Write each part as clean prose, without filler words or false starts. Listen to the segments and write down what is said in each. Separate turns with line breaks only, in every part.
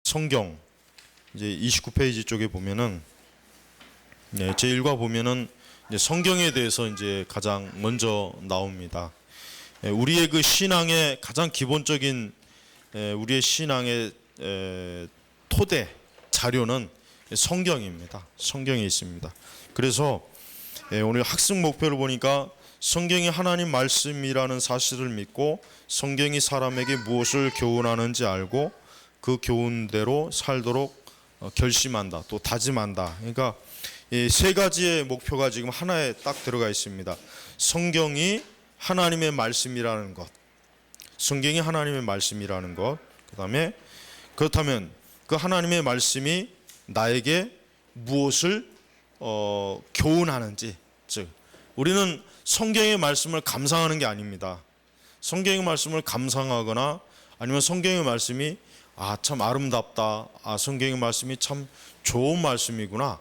성경 이제 29페이지 쪽에 보면은 제1과 보면은 이제 성경에 대해서 이제 가장 먼저 나옵니다. 우리의 그 신앙의 가장 기본적인 우리의 신앙의 토대 자료는 성경입니다. 성경에 있습니다. 그래서 오늘 학습 목표를 보니까 성경이 하나님 말씀이라는 사실을 믿고 성경이 사람에게 무엇을 교훈하는지 알고 그 교훈대로 살도록 결심한다, 또 다짐한다. 그러니까 이 세 가지의 목표가 지금 하나에 딱 들어가 있습니다. 성경이 하나님의 말씀이라는 것, 성경이 하나님의 말씀이라는 것, 그다음에 그렇다면 그 하나님의 말씀이 나에게 무엇을 교훈하는지, 즉 우리는 성경의 말씀을 감상하는 게 아닙니다. 성경의 말씀을 감상하거나 아니면 성경의 말씀이 참 아름답다, 성경의 말씀이 참 좋은 말씀이구나,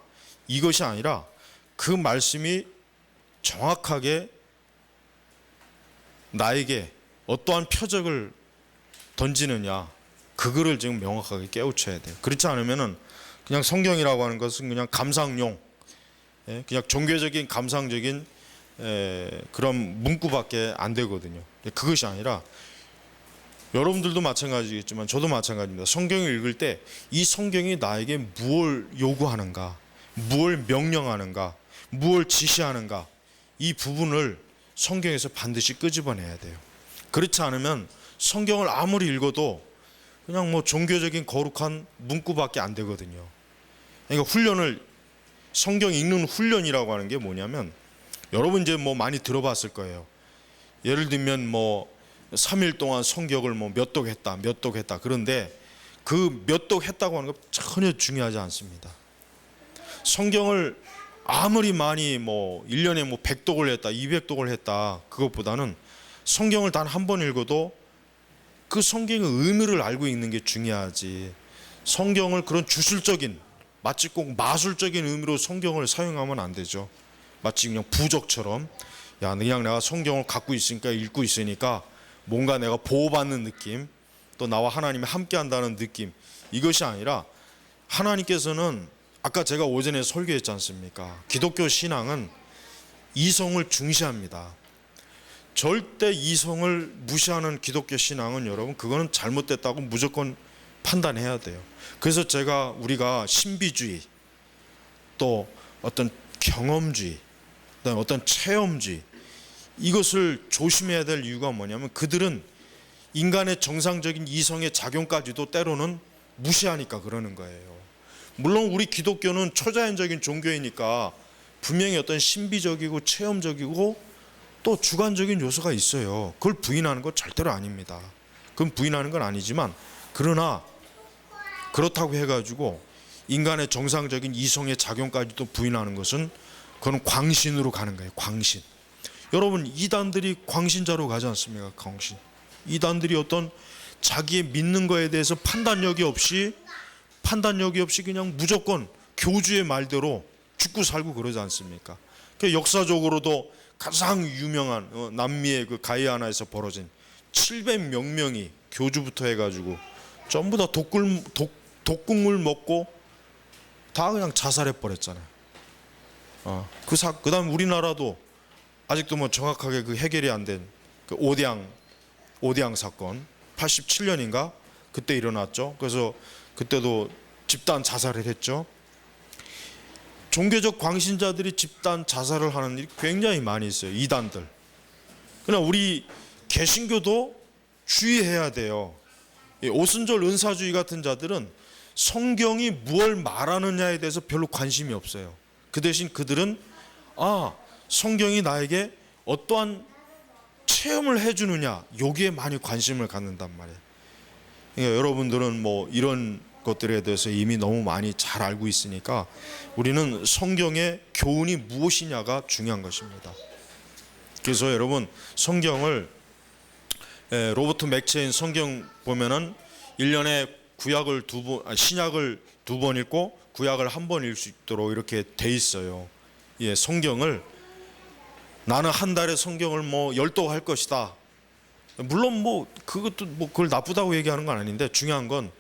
이것이 아니라 그 말씀이 정확하게 나에게 어떠한 표적을 던지느냐, 그거를 지금 명확하게 깨우쳐야 돼요. 그렇지 않으면은 그냥 성경이라고 하는 것은 그냥 감상용, 그냥 종교적인 감상적인 그런 문구밖에 안 되거든요. 그것이 아니라 여러분들도 마찬가지겠지만 저도 마찬가지입니다. 성경을 읽을 때 이 성경이 나에게 무엇을 요구하는가, 무엇을 명령하는가, 무엇을 지시하는가, 이 부분을 성경에서 반드시 끄집어내야 돼요. 그렇지 않으면 성경을 아무리 읽어도 그냥 뭐 종교적인 거룩한 문구밖에 안 되거든요. 그러니까 성경 읽는 훈련이라고 하는 게 뭐냐면, 여러분 이제 뭐 많이 들어봤을 거예요. 예를 들면 뭐 3일 동안 성경을 뭐 몇 독 했다. 그런데 그 몇 독 했다고 하는 거 전혀 중요하지 않습니다. 성경을 아무리 많이 뭐 1년에 뭐 100독을 했다, 200독을 했다, 그것보다는 성경을 단 한 번 읽어도 그 성경의 의미를 알고 있는 게 중요하지, 성경을 그런 주술적인, 마치 꼭 마술적인 의미로 성경을 사용하면 안 되죠. 마치 그냥 부적처럼, 그냥 내가 성경을 갖고 있으니까, 읽고 있으니까 뭔가 내가 보호받는 느낌, 또 나와 하나님이 함께 한다는 느낌, 이것이 아니라 하나님께서는 아까 제가 오전에 설교했지 않습니까? 기독교 신앙은 이성을 중시합니다. 절대 이성을 무시하는 기독교 신앙은, 여러분, 그거는 잘못됐다고 무조건 판단해야 돼요. 그래서 우리가 신비주의, 또 어떤 경험주의, 어떤 체험주의, 이것을 조심해야 될 이유가 뭐냐면, 그들은 인간의 정상적인 이성의 작용까지도 때로는 무시하니까 그러는 거예요. 물론 우리 기독교는 초자연적인 종교이니까 분명히 어떤 신비적이고 체험적이고 또 주관적인 요소가 있어요. 그걸 부인하는 건 절대로 아닙니다. 그건 부인하는 건 아니지만, 그러나 그렇다고 해가지고 인간의 정상적인 이성의 작용까지도 부인하는 것은, 그건 광신으로 가는 거예요. 광신. 여러분, 이단들이 광신자로 가지 않습니까? 광신. 이단들이 어떤 자기의 믿는 거에 대해서 판단력이 없이 그냥 무조건 교주의 말대로 죽고 살고 그러지 않습니까? 역사적으로도 가장 유명한 남미의 그 가이아나에서 벌어진 700몇 명이 교주부터 해가지고 전부 다 독국물 먹고 다 그냥 자살해 버렸잖아요. 그 다음 우리나라도 아직도 뭐 정확하게 그 해결이 안 된 그 오대양 사건, 87년인가 그때 일어났죠. 그래서 그때도 집단 자살을 했죠. 종교적 광신자들이 집단 자살을 하는 일이 굉장히 많이 있어요. 이단들. 그러나 우리 개신교도 주의해야 돼요. 오순절 은사주의 같은 자들은 성경이 무엇을 말하느냐에 대해서 별로 관심이 없어요. 그 대신 그들은 성경이 나에게 어떠한 체험을 해주느냐, 여기에 많이 관심을 갖는단 말이에요. 그러니까 여러분들은 뭐 이런 것들에 대해서 이미 너무 많이 잘 알고 있으니까 우리는 성경의 교훈이 무엇이냐가 중요한 것입니다. 그래서 여러분, 성경을 로버트 맥체인 성경 보면은 1년에 신약을 2번 읽고 구약을 1번 읽을 수 있도록 이렇게 돼 있어요. 성경을, 나는 한 달에 성경을 뭐 10독 할 것이다, 물론 뭐 그것도 뭐 그걸 나쁘다고 얘기하는 건 아닌데, 중요한 건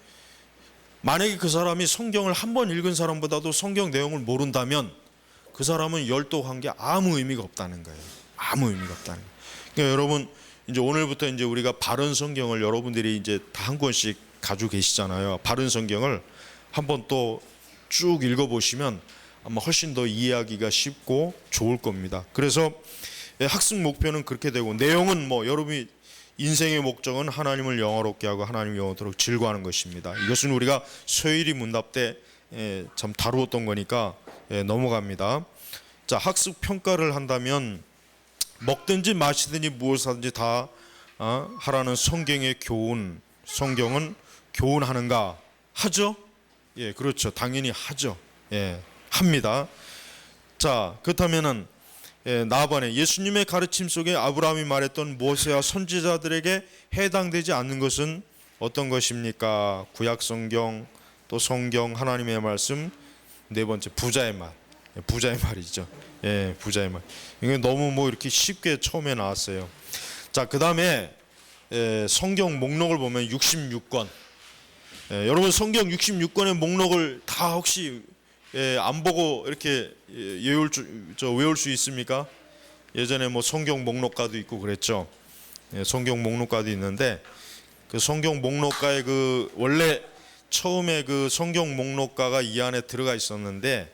만약에 그 사람이 성경을 한 번 읽은 사람보다도 성경 내용을 모른다면 그 사람은 열독한 게 아무 의미가 없다는 거예요. 아무 의미가 없다는 거예요. 그러니까 여러분, 이제 오늘부터 이제 우리가 바른 성경을 여러분들이 이제 다 한 권씩 가지고 계시잖아요. 바른 성경을 한번 또 쭉 읽어보시면 아마 훨씬 더 이해하기가 쉽고 좋을 겁니다. 그래서 학습 목표는 그렇게 되고, 내용은 뭐 여러분이 인생의 목적은 하나님을 영화롭게 하고 하나님을 영원토록 즐거워하는 것입니다. 이것은 우리가 소일이 문답 때 참 다루었던 거니까 넘어갑니다. 자, 학습 평가를 한다면 먹든지 마시든지 무엇을 하든지 다 하라는 성경의 교훈, 성경은 교훈하는가? 하죠? 예, 그렇죠. 당연히 하죠. 예, 합니다. 자, 그렇다면은 나반에 예수님의 가르침 속에 아브라함이 말했던 모세와 선지자들에게 해당되지 않는 것은 어떤 것입니까? 구약 성경, 또 성경, 하나님의 말씀. 네 번째, 부자의 말. 부자의 말이죠. 예, 부자의 말. 이게 너무 뭐 이렇게 쉽게 처음에 나왔어요. 자, 그 다음에 성경 목록을 보면 66권. 여러분, 성경 66권의 목록을 다 혹시 안 보고 이렇게 외울 수 있습니까? 예전에 뭐 성경 목록가도 있고 그랬죠. 성경 목록가도 있는데, 그 성경 목록가에 그 원래 처음에 그 성경 목록가가 이 안에 들어가 있었는데,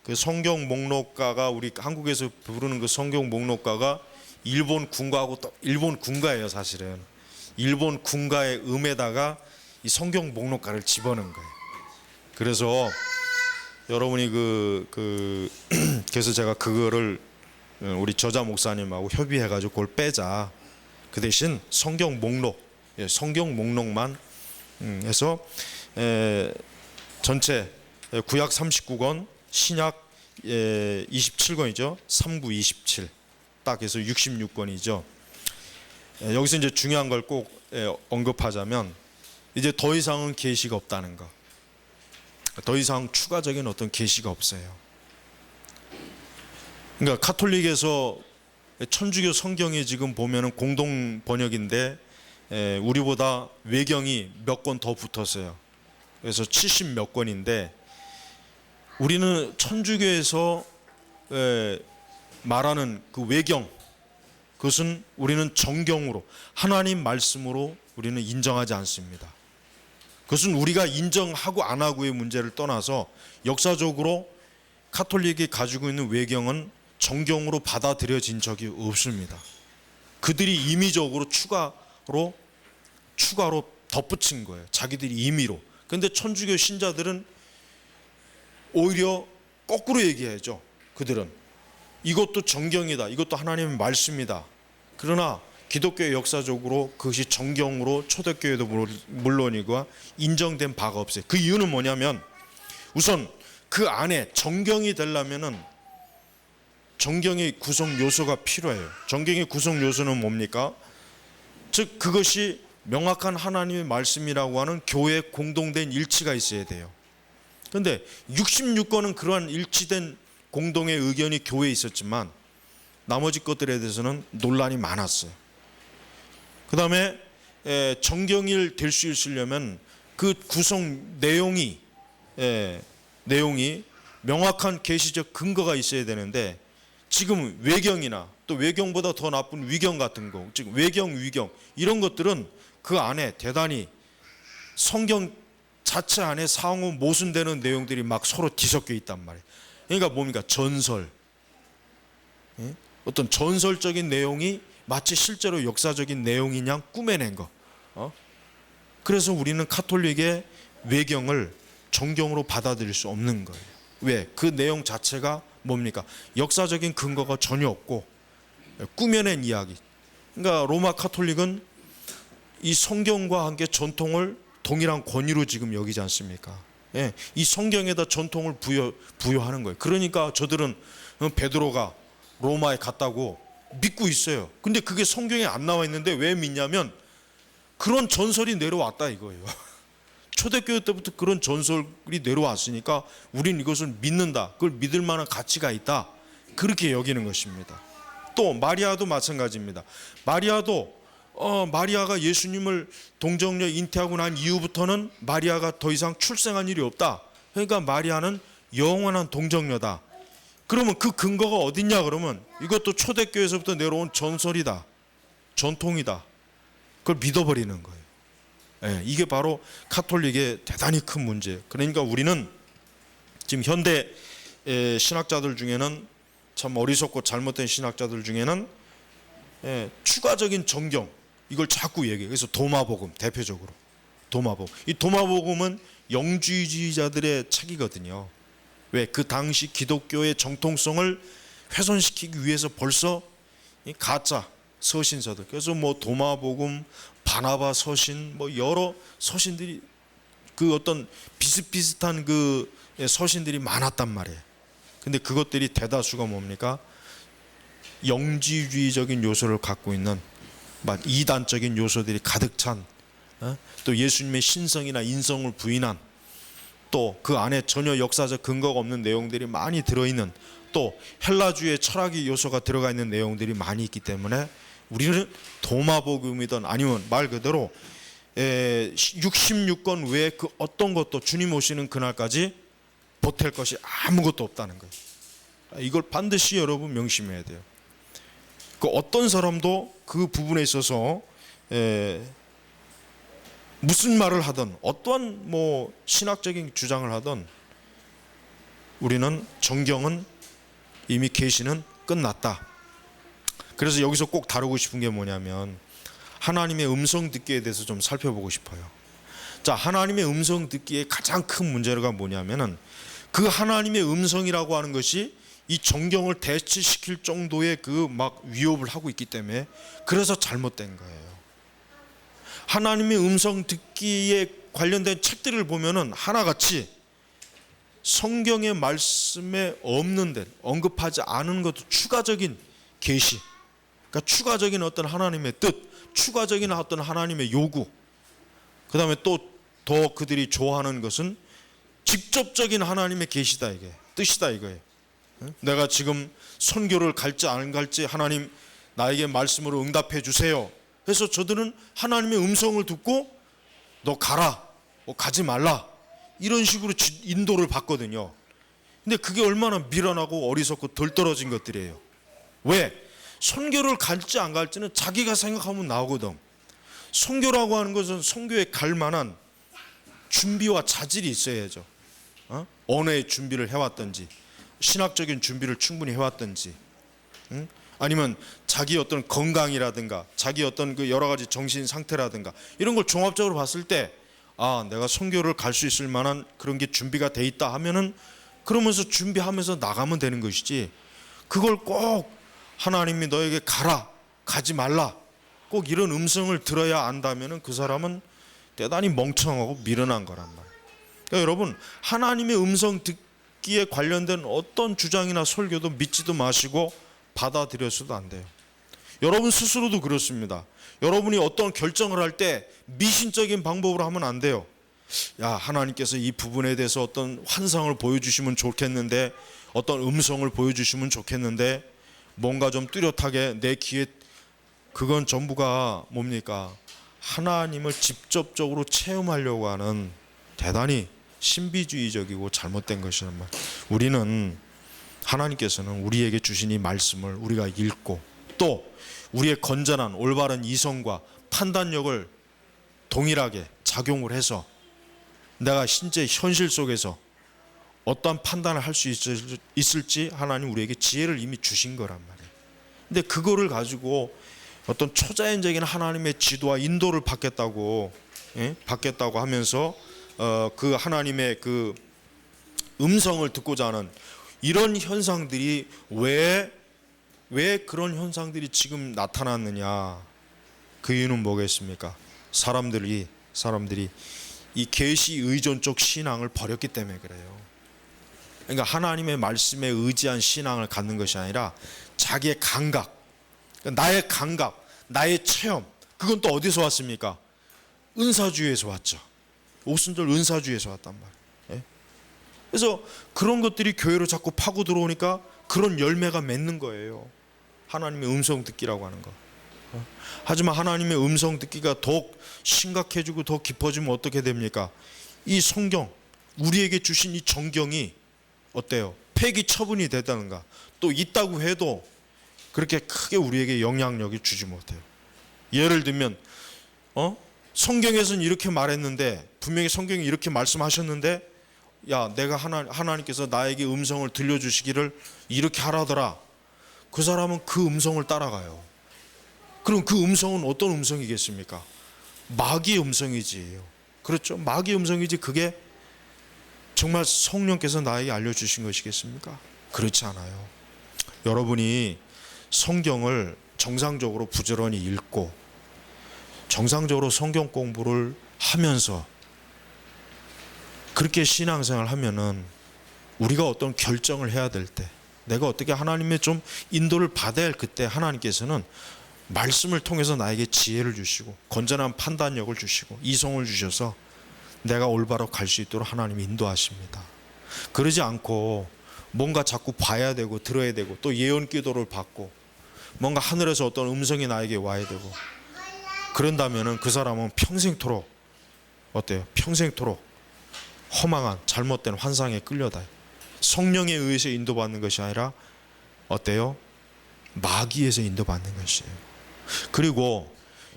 그 성경 목록가가 우리 한국에서 부르는 그 성경 목록가가 일본 군가하고 또 일본 군가예요. 사실은 일본 군가의 음에다가 이 성경 목록가를 집어넣은 거예요. 그래서 여러분이 그래서 제가 그거를 우리 저자 목사님하고 협의해가지고 그걸 빼자. 그 대신 성경 목록, 성경 목록만 해서 전체 구약 39권, 신약 27권이죠. 3구 27, 딱 해서 66권이죠. 여기서 이제 중요한 걸 꼭 언급하자면, 이제 더 이상은 계시가 없다는 거. 더 이상 추가적인 어떤 계시가 없어요. 그러니까 카톨릭에서 천주교 성경이 지금 보면은 공동 번역인데 우리보다 외경이 몇 권 더 붙었어요. 그래서 70 몇 권인데, 우리는 천주교에서 말하는 그 외경, 그것은 우리는 정경으로, 하나님 말씀으로 우리는 인정하지 않습니다. 그것은 우리가 인정하고 안 하고의 문제를 떠나서 역사적으로 카톨릭이 가지고 있는 외경은 정경으로 받아들여진 적이 없습니다. 그들이 임의적으로 추가로 덧붙인 거예요. 자기들이 임의로. 그런데 천주교 신자들은 오히려 거꾸로 얘기해야죠. 그들은 이것도 정경이다, 이것도 하나님의 말씀이다. 그러나 기독교의 역사적으로 그것이 정경으로 초대교회도 물론이고 인정된 바가 없어요. 그 이유는 뭐냐면, 우선 그 안에 정경이 되려면은 정경의 구성 요소가 필요해요. 정경의 구성 요소는 뭡니까? 즉 그것이 명확한 하나님의 말씀이라고 하는 교회의 공동된 일치가 있어야 돼요. 그런데 66권은 그러한 일치된 공동의 의견이 교회에 있었지만 나머지 것들에 대해서는 논란이 많았어요. 그 다음에 정경일 될 수 있으려면 그 구성 내용이 명확한 계시적 근거가 있어야 되는데, 지금 외경이나 또 외경보다 더 나쁜 위경 같은 거, 즉 외경, 위경 이런 것들은 그 안에 대단히 성경 자체 안에 상호 모순되는 내용들이 막 서로 뒤섞여 있단 말이에요. 그러니까 뭡니까? 전설, 어떤 전설적인 내용이 마치 실제로 역사적인 내용이냐 꾸며낸 거. 그래서 우리는 카톨릭의 외경을 정경으로 받아들일 수 없는 거예요. 왜? 그 내용 자체가 뭡니까? 역사적인 근거가 전혀 없고 꾸며낸 이야기. 그러니까 로마 카톨릭은 이 성경과 함께 전통을 동일한 권위로 지금 여기지 않습니까? 이 성경에다 전통을 부여하는 거예요. 그러니까 저들은 베드로가 로마에 갔다고 믿고 있어요. 근데 그게 성경에 안 나와 있는데 왜 믿냐면 그런 전설이 내려왔다 이거예요. 초대교회 때부터 그런 전설이 내려왔으니까 우린 이것을 믿는다. 그걸 믿을 만한 가치가 있다. 그렇게 여기는 것입니다. 또 마리아도 마찬가지입니다. 마리아도 마리아가 예수님을 동정녀 잉태하고 난 이후부터는 마리아가 더 이상 출생한 일이 없다. 그러니까 마리아는 영원한 동정녀다. 그러면 그 근거가 어딨냐? 그러면 이것도 초대교회에서부터 내려온 전설이다, 전통이다. 그걸 믿어버리는 거예요. 예, 이게 바로 카톨릭의 대단히 큰 문제예요. 그러니까 우리는 지금 현대 신학자들 중에는, 참 어리석고 잘못된 신학자들 중에는 추가적인 정경, 이걸 자꾸 얘기해요. 그래서 도마복음, 대표적으로 도마복음. 이 도마복음은 영주주의자들의 책이거든요. 왜? 그 당시 기독교의 정통성을 훼손시키기 위해서 벌써 이 가짜 서신서들, 그래서 뭐 도마복음, 바나바 서신, 뭐 여러 서신들이, 그 어떤 비슷비슷한 그 서신들이 많았단 말이에요. 근데 그것들이 대다수가 뭡니까? 영지주의적인 요소를 갖고 있는 막 이단적인 요소들이 가득 찬, 또 예수님의 신성이나 인성을 부인한, 또 그 안에 전혀 역사적 근거가 없는 내용들이 많이 들어있는, 또 헬라주의 철학의 요소가 들어가 있는 내용들이 많이 있기 때문에 우리는 도마복음이든 아니면 말 그대로 66권 외에 그 어떤 것도 주님 오시는 그날까지 보탤 것이 아무것도 없다는 거예요. 이걸 반드시 여러분 명심해야 돼요. 그 어떤 사람도 그 부분에 있어서 무슨 말을 하든, 어떠한 뭐 신학적인 주장을 하든, 우리는 정경은 이미 계시는 끝났다. 그래서 여기서 꼭 다루고 싶은 게 뭐냐면 하나님의 음성 듣기에 대해서 좀 살펴보고 싶어요. 자, 하나님의 음성 듣기의 가장 큰 문제가 뭐냐면은 그 하나님의 음성이라고 하는 것이 이 정경을 대치시킬 정도의 그 막 위협을 하고 있기 때문에, 그래서 잘못된 거예요. 하나님의 음성 듣기에 관련된 책들을 보면은 하나같이 성경의 말씀에 없는 데, 언급하지 않은 것도 추가적인 계시, 그러니까 추가적인 어떤 하나님의 뜻, 추가적인 어떤 하나님의 요구, 그 다음에 또 더 그들이 좋아하는 것은 직접적인 하나님의 계시다, 이게 뜻이다 이거예요. 내가 지금 선교를 갈지 안 갈지 하나님 나에게 말씀으로 응답해 주세요. 그래서 저들은 하나님의 음성을 듣고 너 가라, 가지 말라, 이런 식으로 인도를 받거든요. 근데 그게 얼마나 미련하고 어리석고 덜 떨어진 것들이에요. 왜? 선교를 갈지 안 갈지는 자기가 생각하면 나오거든. 선교라고 하는 것은 선교에 갈 만한 준비와 자질이 있어야죠. 언어의 준비를 해왔든지, 신학적인 준비를 충분히 해왔든지, 아니면 자기 어떤 건강이라든가 자기 어떤 그 여러 가지 정신 상태라든가 이런 걸 종합적으로 봤을 때, 아, 내가 선교를 갈 수 있을 만한 그런 게 준비가 돼 있다 하면은 그러면서 준비하면서 나가면 되는 것이지, 그걸 꼭 하나님이 너에게 가라, 가지 말라, 꼭 이런 음성을 들어야 안다면은 그 사람은 대단히 멍청하고 미련한 거란 말이에요. 그러니까 여러분, 하나님의 음성 듣기에 관련된 어떤 주장이나 설교도 믿지도 마시고 받아들여서도 안 돼요. 여러분 스스로도 그렇습니다. 여러분이 어떤 결정을 할 때 미신적인 방법으로 하면 안 돼요. 야, 하나님께서 이 부분에 대해서 어떤 환상을 보여주시면 좋겠는데, 어떤 음성을 보여주시면 좋겠는데, 뭔가 좀 뚜렷하게 내 귀에, 그건 전부가 뭡니까? 하나님을 직접적으로 체험하려고 하는 대단히 신비주의적이고 잘못된 것이란 말. 우리는, 하나님께서는 우리에게 주신 이 말씀을 우리가 읽고, 또 우리의 건전한 올바른 이성과 판단력을 동일하게 작용을 해서 내가 실제 현실 속에서 어떠한 판단을 할 수 있을지 하나님 우리에게 지혜를 이미 주신 거란 말이에요. 근데 그거를 가지고 어떤 초자연적인 하나님의 지도와 인도를 받겠다고 하면서 그 하나님의 그 음성을 듣고자 하는 이런 현상들이 왜 그런 현상들이 지금 나타났느냐? 그 이유는 뭐겠습니까? 사람들이 이 계시 의존적 신앙을 버렸기 때문에 그래요. 그러니까 하나님의 말씀에 의지한 신앙을 갖는 것이 아니라 자기의 감각, 나의 감각, 나의 체험, 그건 또 어디서 왔습니까? 은사주의에서 왔죠. 오순절 은사주의에서 왔단 말이에요. 그래서 그런 것들이 교회로 자꾸 파고 들어오니까 그런 열매가 맺는 거예요. 하나님의 음성 듣기라고 하는 거. 하지만 하나님의 음성 듣기가 더욱 심각해지고 더 깊어지면 어떻게 됩니까? 이 성경, 우리에게 주신 이 정경이 어때요? 폐기 처분이 됐다는가? 또 있다고 해도 그렇게 크게 우리에게 영향력을 주지 못해요. 예를 들면 성경에서는 이렇게 말했는데, 분명히 성경이 이렇게 말씀하셨는데, 야, 내가 하나님께서 나에게 음성을 들려주시기를 이렇게 하라더라. 그 사람은 그 음성을 따라가요. 그럼 그 음성은 어떤 음성이겠습니까? 마귀의 음성이지. 그렇죠? 마귀의 음성이지 그게 정말 성령께서 나에게 알려주신 것이겠습니까? 그렇지 않아요. 여러분이 성경을 정상적으로 부지런히 읽고 정상적으로 성경 공부를 하면서 그렇게 신앙생활을 하면은 우리가 어떤 결정을 해야 될 때, 내가 어떻게 하나님의 좀 인도를 받아야 할 그때 하나님께서는 말씀을 통해서 나에게 지혜를 주시고 건전한 판단력을 주시고 이성을 주셔서 내가 올바로 갈 수 있도록 하나님이 인도하십니다. 그러지 않고 뭔가 자꾸 봐야 되고 들어야 되고 또 예언 기도를 받고 뭔가 하늘에서 어떤 음성이 나에게 와야 되고 그런다면은 그 사람은 평생토록 어때요? 평생토록 허망한 잘못된 환상에 끌려다요. 성령에 의해서 인도받는 것이 아니라 어때요? 마귀에서 인도받는 것이에요. 그리고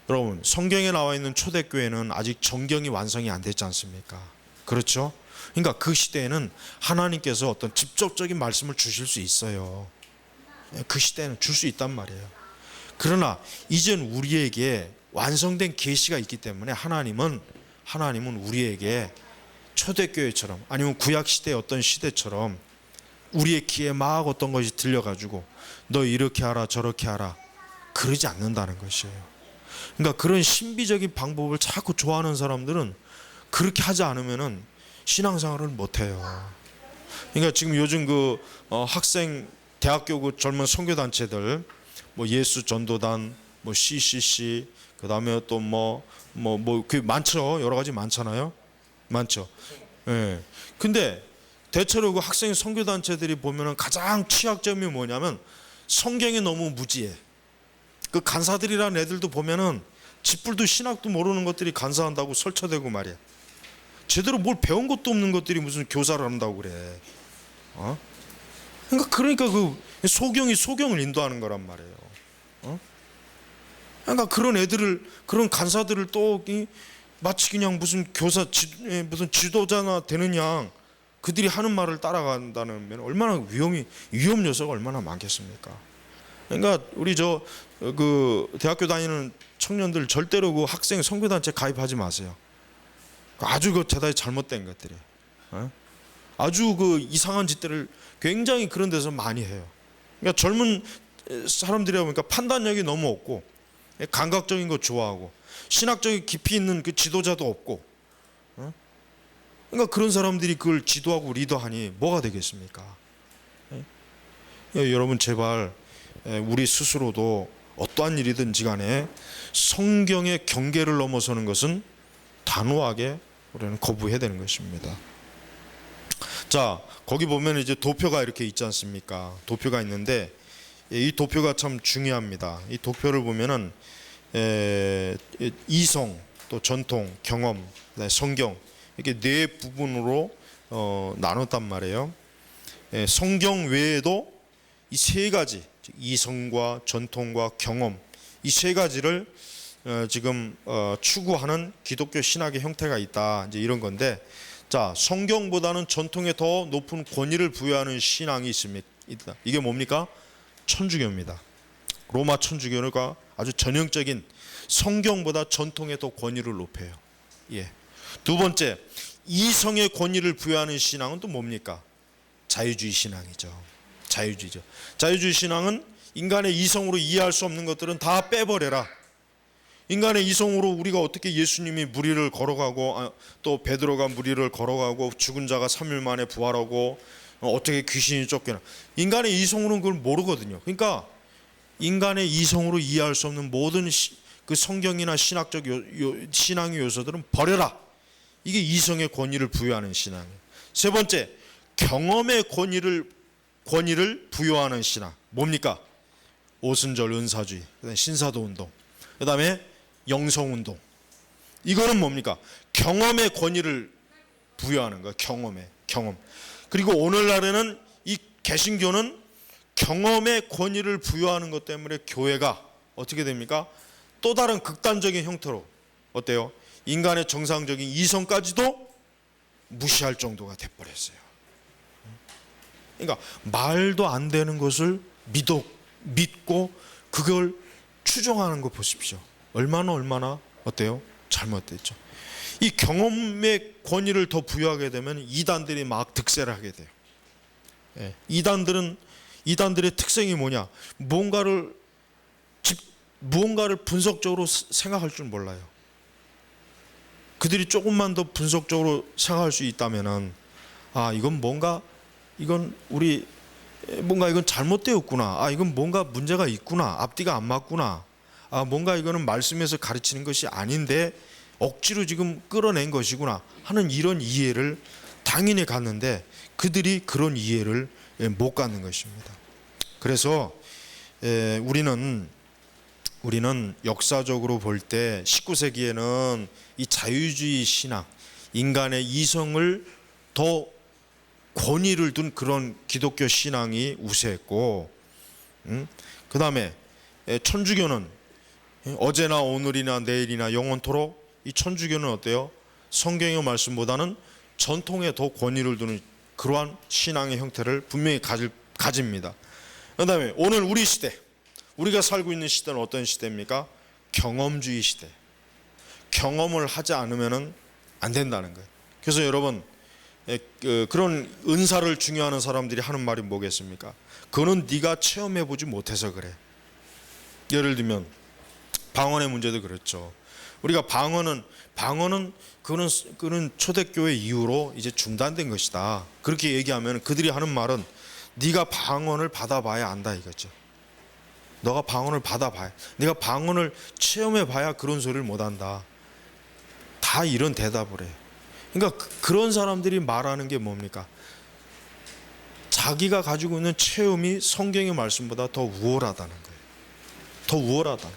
여러분, 성경에 나와 있는 초대교회는 아직 정경이 완성이 안 됐지 않습니까? 그렇죠? 그러니까 그 시대에는 하나님께서 어떤 직접적인 말씀을 주실 수 있어요. 그 시대에는 줄 수 있단 말이에요. 그러나 이젠 우리에게 완성된 계시가 있기 때문에 하나님은 우리에게 초대교회처럼 아니면 구약시대의 어떤 시대처럼 우리의 귀에 막 어떤 것이 들려가지고 너 이렇게 하라 저렇게 하라 그러지 않는다는 것이에요. 그러니까 그런 신비적인 방법을 자꾸 좋아하는 사람들은 그렇게 하지 않으면은 신앙생활을 못해요. 그러니까 지금 요즘 그 학생 대학교 그 젊은 선교단체들 뭐 예수 전도단 뭐 CCC 그 다음에 또 그 많죠. 여러 가지 많잖아요. 많죠. 예. 근데 대체로 그 학생 선교단체들이 보면은 가장 취약점이 뭐냐면 성경이 너무 무지해. 그 간사들이라는 애들도 보면은 짓불도 신학도 모르는 것들이 간사한다고 설쳐대고 말이야. 제대로 뭘 배운 것도 없는 것들이 무슨 교사를 한다고 그래. 그러니까 그 소경을 인도하는 거란 말이에요. 그러니까 그런 애들을 그런 간사들을 또 마치 그냥 무슨 무슨 지도자나 되는 양 그들이 하는 말을 따라간다는 얼마나 위험 요소가 얼마나 많겠습니까? 그러니까 우리 그 대학교 다니는 청년들 절대로 그 학생 선교단체 가입하지 마세요. 아주 그 대단히 잘못된 것들이 아주 그 이상한 짓들을 굉장히 그런 데서 많이 해요. 그러니까 젊은 사람들이라 보니까 판단력이 너무 없고 감각적인 거 좋아하고 신학적인 깊이 있는 그 지도자도 없고 그러니까 그런 사람들이 그걸 지도하고 리더하니 뭐가 되겠습니까? 여러분 제발 우리 스스로도 어떠한 일이든지 간에 성경의 경계를 넘어서는 것은 단호하게 우리는 거부해야 되는 것입니다. 자, 거기 보면 이제 도표가 이렇게 있지 않습니까? 도표가 있는데 이 도표가 참 중요합니다. 이 도표를 보면은 이성, 또 전통, 경험, 성경 이렇게 네 부분으로 나눴단 말이에요. 성경 외에도 이 세 가지, 이성과 전통과 경험 이 세 가지를 지금 추구하는 기독교 신학의 형태가 있다. 이제 이런 건데, 자, 성경보다는 전통에 더 높은 권위를 부여하는 신앙이 있습니다. 이게 뭡니까? 천주교입니다. 로마 천주교가 아주 전형적인 성경보다 전통에 더 권위를 높여요. 예. 두 번째, 이성의 권위를 부여하는 신앙은 또 뭡니까? 자유주의 신앙이죠. 자유주의죠. 자유주의 신앙은 인간의 이성으로 이해할 수 없는 것들은 다 빼버려라. 인간의 이성으로 우리가 어떻게 예수님이 무리를 걸어가고 또 베드로가 무리를 걸어가고 죽은 자가 3일 만에 부활하고 어떻게 귀신이 쫓겨나, 인간의 이성으로는 그걸 모르거든요. 그러니까 인간의 이성으로 이해할 수 없는 모든 그 성경이나 신학적 신앙의 요소들은 버려라. 이게 이성의 권위를 부여하는 신앙이에요. 세 번째, 경험의 권위를 부여하는 신앙. 뭡니까? 오순절 은사주의, 신사도 운동. 그 다음에 영성운동. 이거는 뭡니까? 경험의 권위를 부여하는 거예요. 경험. 그리고 오늘날에는 이 개신교는 경험의 권위를 부여하는 것 때문에 교회가 어떻게 됩니까? 또 다른 극단적인 형태로 어때요? 인간의 정상적인 이성까지도 무시할 정도가 돼버렸어요. 그러니까 말도 안 되는 것을 믿고 그걸 추종하는 거 보십시오. 얼마나 어때요? 잘못됐죠. 이 경험의 권위를 더 부여하게 되면 이단들이 막 득세를 하게 돼요. 이단들의 특성이 뭐냐? 무언가를 분석적으로 생각할 줄 몰라요. 그들이 조금만 더 분석적으로 생각할 수 있다면은 이건 잘못되었구나. 이건 뭔가 문제가 있구나. 앞뒤가 안 맞구나. 뭔가 이거는 말씀에서 가르치는 것이 아닌데 억지로 지금 끌어낸 것이구나 하는 이런 이해를 당연히 갖는데 그들이 그런 이해를 못 갖는 것입니다. 그래서 우리는 역사적으로 볼 때 19세기에는 이 자유주의 신앙, 인간의 이성을 더 권위를 둔 그런 기독교 신앙이 우세했고, 그 다음에 천주교는 어제나 오늘이나 내일이나 영원토록 이 천주교는 어때요? 성경의 말씀보다는 전통에 더 권위를 두는 그러한 신앙의 형태를 분명히 가집니다. 그 다음에 오늘 우리 시대, 우리가 살고 있는 시대는 어떤 시대입니까? 경험주의 시대. 경험을 하지 않으면 안 된다는 거예요. 그래서 여러분, 그런 은사를 중요하는 사람들이 하는 말이 뭐겠습니까? 그거는 네가 체험해보지 못해서 그래. 예를 들면 방언의 문제도 그렇죠. 우리가 방언은 그는 초대교회 이후로 이제 중단된 것이다. 그렇게 얘기하면 그들이 하는 말은 네가 방언을 받아봐야 안다 이거죠. 너가 방언을 받아봐야, 네가 방언을 체험해봐야 그런 소리를 못한다. 다 이런 대답을 해. 그러니까 그런 사람들이 말하는 게 뭡니까? 자기가 가지고 있는 체험이 성경의 말씀보다 더 우월하다는 거예요. 더 우월하다.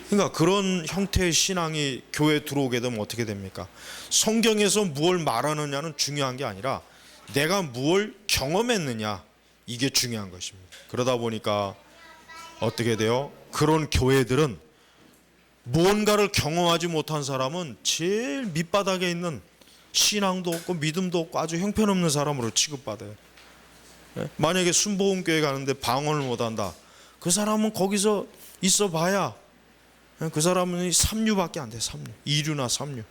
그러니까 그런 형태의 신앙이 교회에 들어오게 되면 어떻게 됩니까? 성경에서 무엇을 말하느냐는 중요한 게 아니라 내가 무엇을 경험했느냐, 이게 중요한 것입니다. 그러다 보니까 어떻게 돼요? 그런 교회들은 무언가를 경험하지 못한 사람은 제일 밑바닥에 있는, 신앙도 없고 믿음도 없고 아주 형편없는 사람으로 취급받아요. 만약에 순복음교회 가는데 방언을 못한다, 그 사람은 거기서 있어 봐야 그 사람은 3류밖에 안 돼. 3류, 2류나 3류.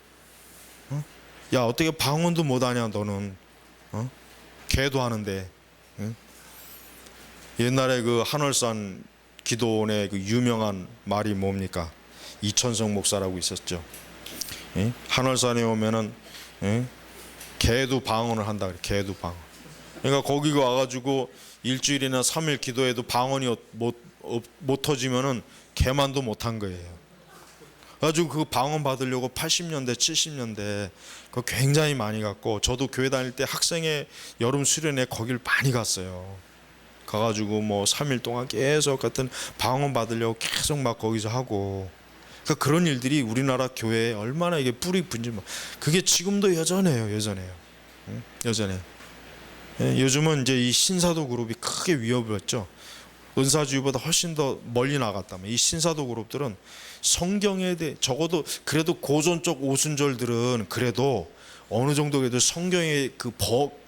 야, 어떻게 방언도 못하냐 너는? 개도 하는데. 옛날에 그 한월산 기도원의 그 유명한 말이 뭡니까? 이천성 목사라고 있었죠. 한월산에 오면은 개도 방언을 한다 그래. 개도 방언. 그러니까 거기 와가지고 일주일이나 3일 기도해도 방언이 못 터지면은 개만도 못한 거예요. 그래가지고 그 방언 받으려고 80년대 70년대 그 굉장히 많이 갔고, 저도 교회 다닐 때 학생의 여름 수련회 거길 많이 갔어요. 가가지고 뭐 3일 동안 계속 같은 방언 받으려고 계속 막 거기서 하고, 그러니까 그런 일들이 우리나라 교회에 얼마나 이게 뿌리 분지, 그게 지금도 여전해요. 여전해. 요즘은 이제 이 신사도 그룹이 크게 위협을 했죠. 은사주의보다 훨씬 더 멀리 나갔다면 이 신사도 그룹들은 성경에 대해 적어도 그래도 고전적 오순절들은 그래도 어느 정도 그래도 성경의 그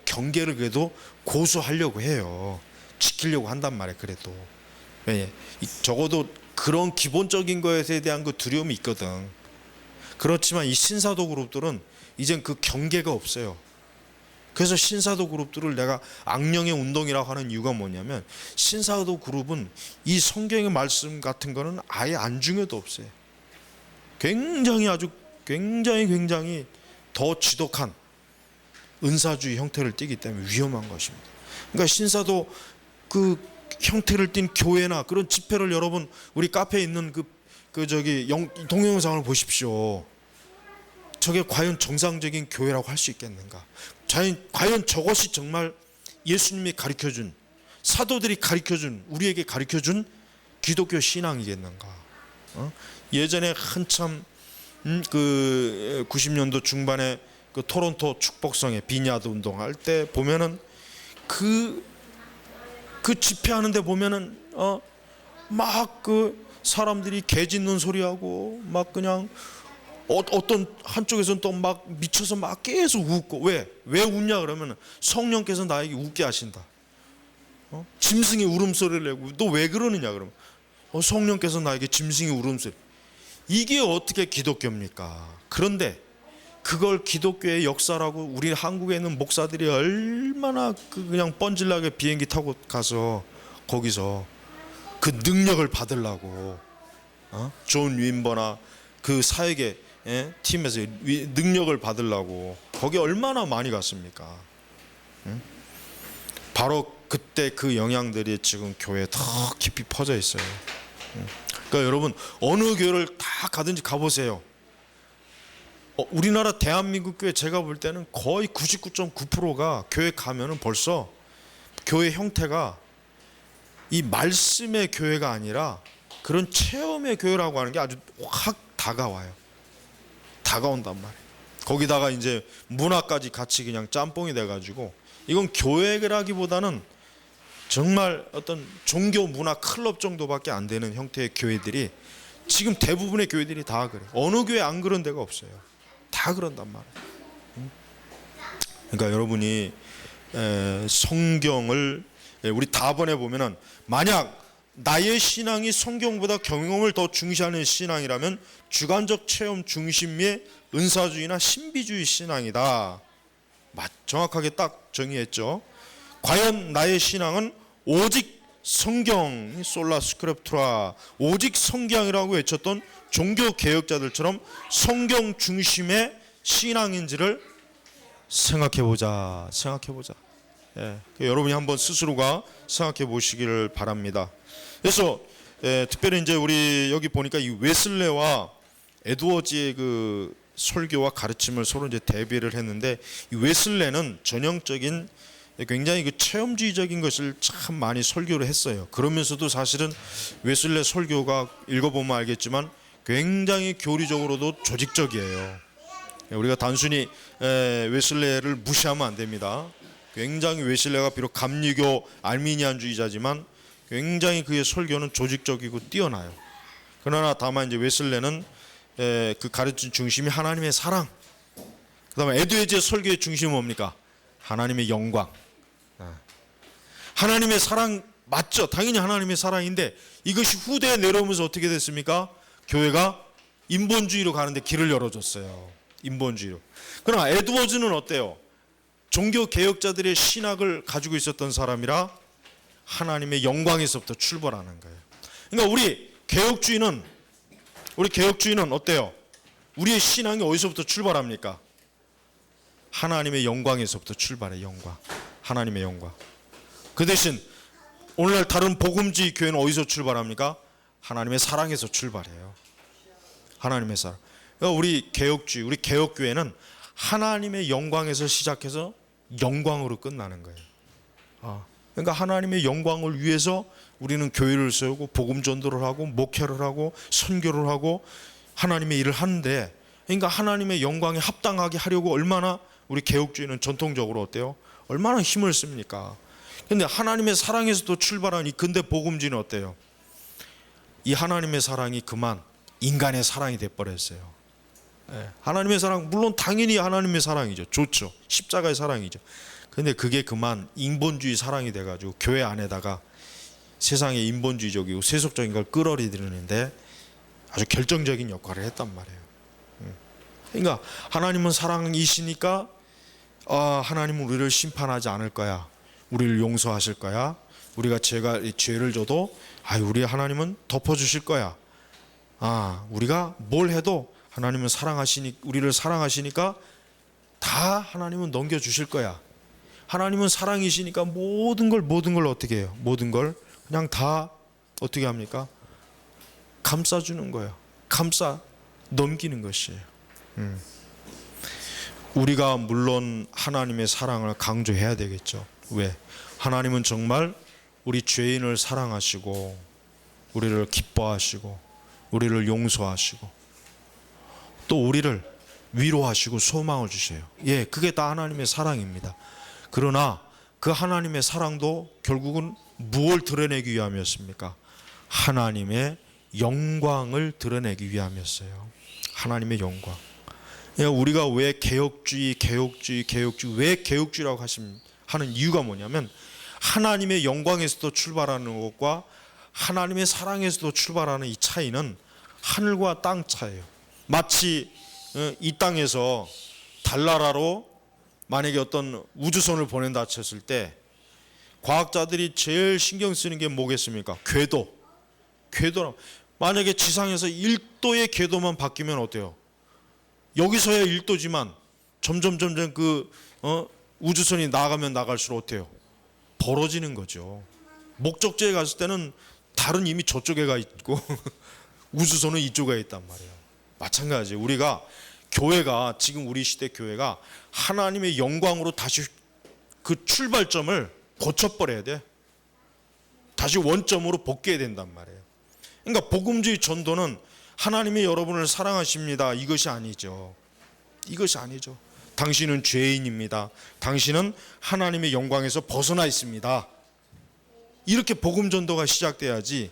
경계를 그래도 고수하려고 해요. 지키려고 한단 말이에요. 그래도 적어도 그런 기본적인 것에 대한 그 두려움이 있거든. 그렇지만 이 신사도 그룹들은 이젠 그 경계가 없어요. 그래서 신사도 그룹들을 내가 악령의 운동이라고 하는 이유가 뭐냐면, 신사도 그룹은 이 성경의 말씀 같은 거는 아예 안중에도 없어요. 굉장히 더 지독한 은사주의 형태를 띠기 때문에 위험한 것입니다. 그러니까 신사도 그 형태를 띈 교회나 그런 집회를 여러분 우리 카페에 있는 동영상을 보십시오. 저게 과연 정상적인 교회라고 할 수 있겠는가? 과연 저것이 정말 예수님이 가르쳐준, 사도들이 가르쳐준, 우리에게 가르쳐준 기독교 신앙이겠는가? 예전에 한참 그 90년도 중반에 그 토론토 축복성에 비냐드 운동할 때 보면은 그 집회하는데 보면은 막 그 사람들이 개 짖는 소리하고 막 그냥 어떤 한쪽에서는 또 막 미쳐서 막 계속 웃고 왜 웃냐 그러면 성령께서 나에게 웃게 하신다. 짐승이 울음소리를 내고 너 왜 그러느냐 그러면 성령께서 나에게 짐승이 울음소리. 이게 어떻게 기독교입니까? 그런데 그걸 기독교의 역사라고 우리 한국에 있는 목사들이 얼마나 그냥 뻔질나게 비행기 타고 가서 거기서 그 능력을 받으려고 존 윈버나 그 사역의 팀에서 능력을 받으려고 거기 얼마나 많이 갔습니까? 바로 그때 그 영향들이 지금 교회에 더 깊이 퍼져 있어요. 그러니까 여러분 어느 교회를 다 가든지 가보세요. 우리나라 대한민국 교회 제가 볼 때는 거의 99.9%가 교회 가면은 벌써 교회 형태가 이 말씀의 교회가 아니라 그런 체험의 교회라고 하는 게 아주 확 다가와요. 다가온단 말이에요. 거기다가 이제 문화까지 같이 그냥 짬뽕이 돼가지고 이건 교회라기보다는 정말 어떤 종교 문화 클럽 정도밖에 안 되는 형태의 교회들이 지금 대부분의 교회들이 다 그래요. 어느 교회 안 그런 데가 없어요. 다 그런단 말이에요. 그러니까 여러분이 성경을 우리 다번에 보면은 만약 나의 신앙이 성경보다 경험을 더 중시하는 신앙이라면 주관적 체험 중심의 은사주의나 신비주의 신앙이다. 정확하게 딱 정의했죠. 과연 나의 신앙은 오직 성경 솔라 스크립투라 오직 성경이라고 외쳤던 종교 개혁자들처럼 성경 중심의 신앙인지를 생각해보자. 여러분이 한번 스스로가 생각해 보시기를 바랍니다. 그래서 특별히 이제 우리 여기 보니까 이 웨슬레와 에드워즈의 그 설교와 가르침을 서로 이제 대비를 했는데 이 웨슬레는 전형적인 굉장히 그 체험주의적인 것을 참 많이 설교를 했어요. 그러면서도 사실은 웨슬레 설교가 읽어보면 알겠지만 굉장히 교리적으로도 조직적이에요. 우리가 단순히 웨슬레를 무시하면 안 됩니다. 굉장히 웨슬레가 비록 감리교 알미니안주의자지만 굉장히 그의 설교는 조직적이고 뛰어나요. 그러나 다만 이제 웨슬레는 그 가르친 중심이 하나님의 사랑. 그다음에 에드워즈의 설교의 중심은 뭡니까? 하나님의 영광. 하나님의 사랑 맞죠? 당연히 하나님의 사랑인데 이것이 후대에 내려오면서 어떻게 됐습니까? 교회가 인본주의로 가는데 길을 열어줬어요. 인본주의로. 그러나 에드워즈는 어때요? 종교 개혁자들의 신학을 가지고 있었던 사람이라 하나님의 영광에서부터 출발하는 거예요. 그러니까 우리 개혁주의는 어때요? 우리의 신앙이 어디서부터 출발합니까? 하나님의 영광에서부터 출발해. 영광. 하나님의 영광. 그 대신 오늘날 다른 복음주의 교회는 어디서 출발합니까? 하나님의 사랑에서 출발해요. 하나님의 사랑. 그러니까 우리 개혁주의, 우리 개혁교회는 하나님의 영광에서 시작해서 영광으로 끝나는 거예요. 그러니까 하나님의 영광을 위해서 우리는 교회를 세우고 복음 전도를 하고 목회를 하고 선교를 하고 하나님의 일을 하는데, 그러니까 하나님의 영광에 합당하게 하려고 얼마나 우리 개혁주의는 전통적으로 어때요? 얼마나 힘을 씁니까? 근데 하나님의 사랑에서도 출발한 이 근대 복음주의는 어때요? 이 하나님의 사랑이 그만 인간의 사랑이 돼버렸어요. 하나님의 사랑, 물론 당연히 하나님의 사랑이죠. 좋죠. 십자가의 사랑이죠. 근데 그게 그만 인본주의 사랑이 돼가지고 교회 안에다가 세상의 인본주의적이고 세속적인 걸 끌어들이는데 아주 결정적인 역할을 했단 말이에요. 그러니까 하나님은 사랑이시니까 하나님은 우리를 심판하지 않을 거야. 우리를 용서하실 거야. 우리가 죄를 져도 우리 하나님은 덮어주실 거야. 우리가 뭘 해도 하나님은 우리를 사랑하시니까 다 하나님은 넘겨주실 거야. 하나님은 사랑이시니까 모든 걸 어떻게 해요? 모든 걸 그냥 다 어떻게 합니까? 감싸주는 거예요. 감싸 넘기는 것이에요. 우리가 물론 하나님의 사랑을 강조해야 되겠죠. 왜? 하나님은 정말 우리 죄인을 사랑하시고 우리를 기뻐하시고 우리를 용서하시고 또 우리를 위로하시고 소망을 주세요. 예, 그게 다 하나님의 사랑입니다. 그러나 그 하나님의 사랑도 결국은 무엇을 드러내기 위함이었습니까? 하나님의 영광을 드러내기 위함이었어요. 하나님의 영광. 우리가 왜 개혁주의 왜 개혁주의라고 하는 이유가 뭐냐면 하나님의 영광에서도 출발하는 것과 하나님의 사랑에서도 출발하는 이 차이는 하늘과 땅 차이예요. 마치 이 땅에서 달나라로 만약에 어떤 우주선을 보낸다 쳤을 때 과학자들이 제일 신경 쓰는 게 뭐겠습니까? 궤도. 만약에 지상에서 1도의 궤도만 바뀌면 어때요? 여기서야 1도지만 점점 그 우주선이 나가면 나갈수록 어때요? 벌어지는 거죠. 목적지에 갔을 때는 달은 이미 저쪽에 가 있고 우주선은 이쪽에 있단 말이에요. 마찬가지예요. 우리가 교회가 지금 우리 시대 교회가 하나님의 영광으로 다시 그 출발점을 고쳐버려야 돼. 다시 원점으로 복귀해야 된단 말이에요. 그러니까 복음주의 전도는 하나님이 여러분을 사랑하십니다. 이것이 아니죠. 당신은 죄인입니다. 당신은 하나님의 영광에서 벗어나 있습니다. 이렇게 복음 전도가 시작돼야지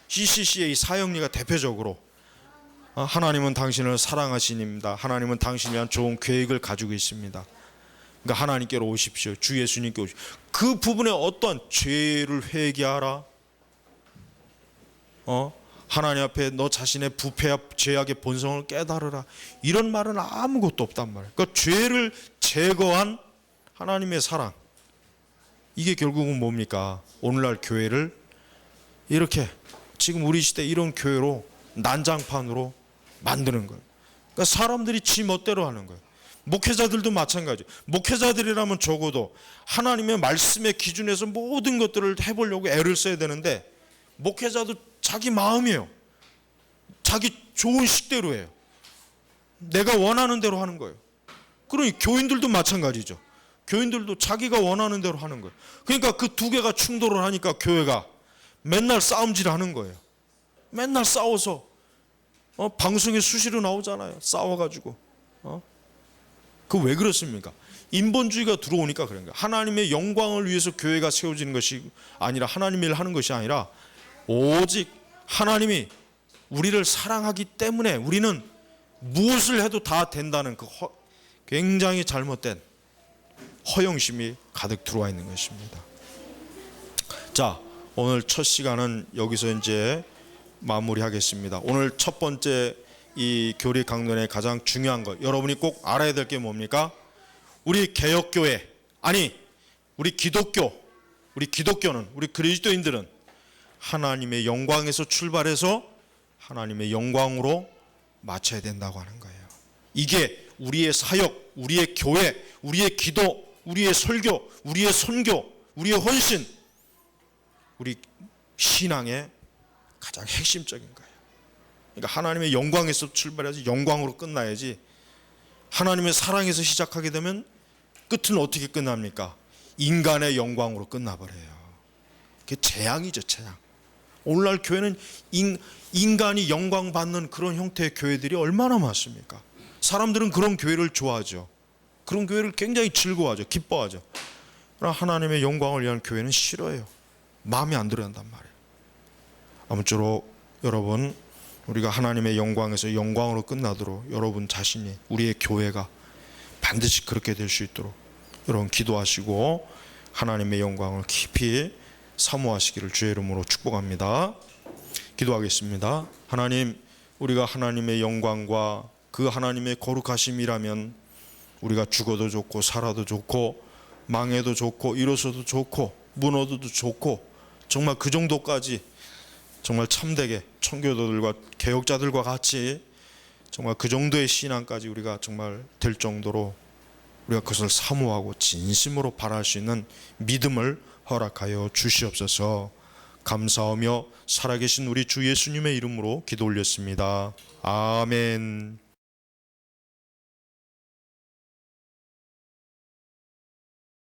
CCC의 사역리가 대표적으로 하나님은 당신을 사랑하시니입니다. 하나님은 당신에 대한 좋은 계획을 가지고 있습니다. 그러니까 하나님께로 오십시오. 주 예수님께 오십시오. 그 부분에 어떤 죄를 회개하라. 하나님 앞에 너 자신의 부패와 죄악의 본성을 깨달으라. 이런 말은 아무것도 없단 말이에요. 그러니까 죄를 제거한 하나님의 사랑. 이게 결국은 뭡니까? 오늘날 교회를 이렇게 지금 우리 시대 이런 교회로 난장판으로 만드는 거예요. 그러니까 사람들이 지 멋대로 하는 거예요. 목회자들도 마찬가지예요. 목회자들이라면 적어도 하나님의 말씀의 기준에서 모든 것들을 해보려고 애를 써야 되는데 목회자도 자기 마음이에요. 자기 좋은 식대로 해요. 내가 원하는 대로 하는 거예요. 그러니 교인들도 마찬가지죠. 교인들도 자기가 원하는 대로 하는 거예요. 그러니까 그 두 개가 충돌을 하니까 교회가 맨날 싸움질 하는 거예요. 맨날 싸워서 방송에 수시로 나오잖아요. 싸워가지고 그 왜 그렇습니까? 인본주의가 들어오니까 그런 거예요. 하나님의 영광을 위해서 교회가 세워지는 것이 아니라 하나님의 일을 하는 것이 아니라 오직 하나님이 우리를 사랑하기 때문에 우리는 무엇을 해도 다 된다는 그 굉장히 잘못된 허영심이 가득 들어와 있는 것입니다. 자, 오늘 첫 시간은 여기서 이제 마무리하겠습니다. 오늘 첫 번째 이 교리 강론의 가장 중요한 것, 여러분이 꼭 알아야 될 게 뭡니까? 우리 개혁교회, 아니 우리 기독교는, 우리 그리스도인들은 하나님의 영광에서 출발해서 하나님의 영광으로 맞춰야 된다고 하는 거예요. 이게 우리의 사역, 우리의 교회, 우리의 기도, 우리의 설교, 우리의 선교, 우리의 헌신, 우리 신앙의 가장 핵심적인 거예요. 그러니까 하나님의 영광에서 출발해서 영광으로 끝나야지, 하나님의 사랑에서 시작하게 되면 끝은 어떻게 끝납니까? 인간의 영광으로 끝나버려요. 그게 재앙이죠, 재앙. 오늘날 교회는 인간이 영광받는 그런 형태의 교회들이 얼마나 많습니까? 사람들은 그런 교회를 좋아하죠. 그런 교회를 굉장히 즐거워하죠. 기뻐하죠. 그러나 하나님의 영광을 위한 교회는 싫어해요. 마음에 안 들어간단 말이에요. 아무쪼록 여러분, 우리가 하나님의 영광에서 영광으로 끝나도록 여러분 자신이, 우리의 교회가 반드시 그렇게 될 수 있도록 여러분 기도하시고 하나님의 영광을 깊이 사모하시기를 주의 이름으로 축복합니다. 기도하겠습니다. 하나님, 우리가 하나님의 영광과 그 하나님의 거룩하심이라면 우리가 죽어도 좋고 살아도 좋고 망해도 좋고 일어서도 좋고 무너져도 좋고 정말 그 정도까지 정말 참되게 청교도들과 개혁자들과 같이 정말 그 정도의 신앙까지 우리가 정말 될 정도로 우리가 그것을 사모하고 진심으로 바랄 수 있는 믿음을 허락하여 주시옵소서. 감사하며 살아계신 우리 주 예수님의 이름으로 기도 올렸습니다. 아멘.